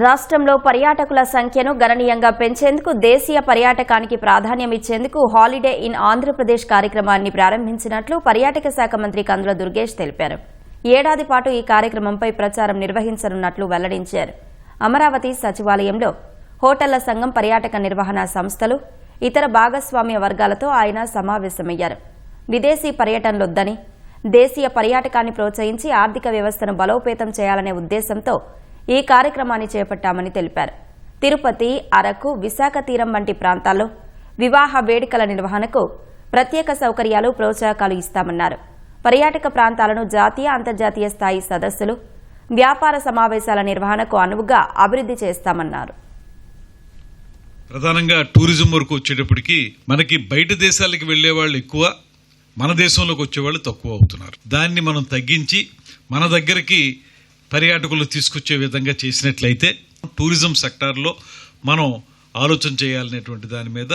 రాష్ట్రంలో పర్యాటకుల సంఖ్యను గణనీయంగా పెంచేందుకు దేశీయ పర్యాటకానికి ప్రాధాన్యం ఇచ్చేందుకు హాలిడే ఇన్ ఆంధ్రప్రదేశ్ కార్యక్రమాన్ని ప్రారంభించినట్లు పర్యాటక శాఖ మంత్రి కందుల దుర్గేష్ తెలిపారు. ఏడాది పాటు ఈ కార్యక్రమంపై ప్రచారం నిర్వహించనున్నట్లు వెల్లడించారు. అమరావతి సచివాలయంలో హోటళ్ల సంఘం, పర్యాటక నిర్వహణ సంస్థలు, ఇతర భాగస్వామ్య వర్గాలతో ఆయన సమావేశమయ్యారు. విదేశీ పర్యటనలొద్దని, దేశీయ పర్యాటకాన్ని ప్రోత్సహించి ఆర్థిక వ్యవస్థను బలోపేతం చేయాలనే ఉద్దేశంతో ఈ కార్యక్రమాన్ని చేపట్టామని తెలిపారు. తిరుపతి, అరకు, విశాఖ తీరం వంటి ప్రాంతాల్లో వివాహ వేడుకల నిర్వహణకు ప్రత్యేక సౌకర్యాలు, ప్రోత్సాహకాలు ఇస్తామన్నారు. పర్యాటక ప్రాంతాలను జాతీయ, అంతర్జాతీయ స్థాయి సదస్సులు, వ్యాపార సమావేశాల నిర్వహణకు అనువుగా అభివృద్ధి చేస్తామన్నారు. ప్రధానంగా టూరిజం వరకు వచ్చేటప్పటికి మనకి బయట దేశాలకు వెళ్లే వాళ్ళు ఎక్కువ, మన దేశంలోకి వచ్చేవాళ్ళు తక్కువ అవుతున్నారు. దాన్ని మనం తగ్గించి మన దగ్గరికి పర్యాటకులు తీసుకొచ్చే విధంగా చేసినట్లయితే టూరిజం సెక్టార్లో మనం ఆలోచన చేయాలనేటువంటి దాని మీద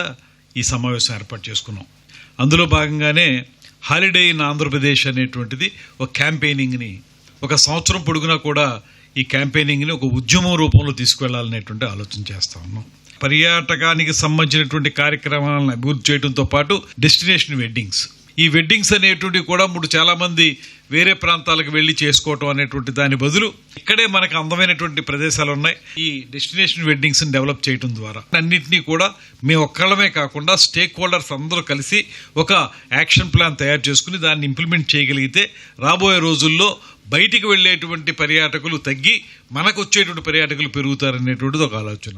ఈ సమావేశం ఏర్పాటు చేసుకున్నాం. అందులో భాగంగానే హాలిడే ఇన్ ఆంధ్రప్రదేశ్ అనేటువంటిది ఒక క్యాంపెయినింగ్ని, ఒక సంవత్సరం పొడుగునా కూడా ఈ క్యాంపెయినింగ్ని ఒక ఉద్యమం రూపంలో తీసుకువెళ్లాలనేటువంటి ఆలోచన చేస్తా ఉన్నాం. పర్యాటకానికి సంబంధించినటువంటి కార్యక్రమాలను అభివృద్ధి చేయడంతో పాటు డెస్టినేషన్ వెడ్డింగ్స్, ఈ వెడ్డింగ్స్ అనేటువంటివి కూడా చాలా మంది వేరే ప్రాంతాలకు వెళ్లి చేసుకోవటం అనేటువంటి దాని బదులు ఇక్కడే మనకు అందమైనటువంటి ప్రదేశాలు ఉన్నాయి. ఈ డెస్టినేషన్ వెడ్డింగ్స్ ని డెవలప్ చేయడం ద్వారా అన్నింటినీ కూడా మేము ఒక్కళ్ళమే కాకుండా స్టేక్ హోల్డర్స్ అందరూ కలిసి ఒక యాక్షన్ ప్లాన్ తయారు చేసుకుని దాన్ని ఇంప్లిమెంట్ చేయగలిగితే రాబోయే రోజుల్లో బయటికి వెళ్లేటువంటి పర్యాటకులు తగ్గి మనకు వచ్చేటువంటి పర్యాటకులు పెరుగుతారనేటువంటిది ఒక ఆలోచన.